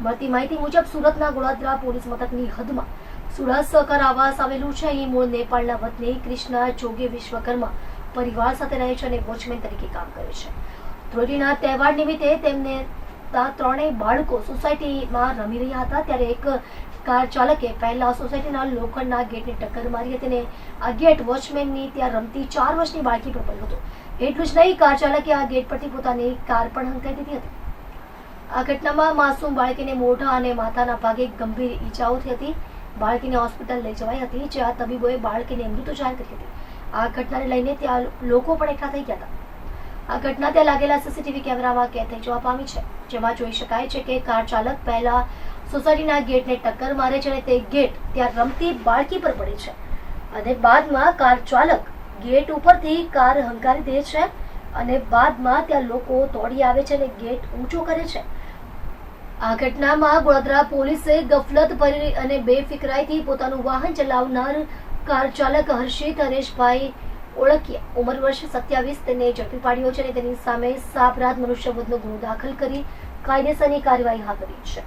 મળતી માહિતી મુજબ સુરતના ગોળાદરા પોલીસ મથકની હદમાં સુરત સહકાર આવાસ આવેલું છે. અહીં મૂળ નેપાળના વતની કૃષ્ણા જોગે વિશ્વકર્મા પરિવાર સાથે રહે છે અને વોચમેન તરીકે કામ કરે છે. ધૂળેટીના તહેવાર નિમિત્તે તેમને ત્રણેય બાળકો સોસાયટીમાં રમી રહ્યા હતા ત્યારે એક કાર ચાલકે પહેલા સોસાયટીના લોખંડના ગેટને ટક્કર મારી હતી અને આ ગેટ વોચમેનની ત્યાં રમતી 4 વર્ષની બાળકી પર પડ્યો હતો. એટલું જ નહીં, કાર ચાલકે આ ગેટ પરથી પોતાની કાર પણ હંકારી દીધી હતી. આ ઘટનામાં માસૂમ બાળકીને મોઢા અને માથાના ભાગે ગંભીર ઈજાઓ થઈ હતી. બાળકીને હોસ્પિટલ લઈ જવાઈ હતી, જ્યાં તબીબોએ બાળકીને મૃત જાહેર કરી હતી. આ ઘટનાને લઈને ત્યાં લોકો પણ એકઠા થઈ ગયા હતા. આ ઘટના ત્યાં લાગેલા સીસીટીવી કેમેરામાં કેદ થઈ જવા પામી છે, જેમાં જોઈ શકાય છે કે કાર ચાલક પહેલા સોસાયટીના ગેટને ટક્કર મારે છે અને તે ગેટ ત્યાં રમતી બાળકી પર પડે છે અને બાદમાં કાર ચાલક ગેટ ઉપરથી કાર હંકારી દે છે અને બાદમાં ત્યાં લોકો દોડી આવે છે અને ગેટ ઊંચો કરે છે. આ ઘટનામાં ગોળાદરા પોલીસે ગફલત ભરી અને બેફિકરાઈથી પોતાનું વાહન ચલાવનાર કાર ચાલક હર્ષિત હરેશભાઈ ઓળખિયા ઉંમર વર્ષ 27 તેને ઝડપી પાડ્યો છે અને તેની સામે સાપરાધ મનુષ્યવધનો ગુનો દાખલ કરી કાયદેસરની કાર્યવાહી હાથ ધરી છે.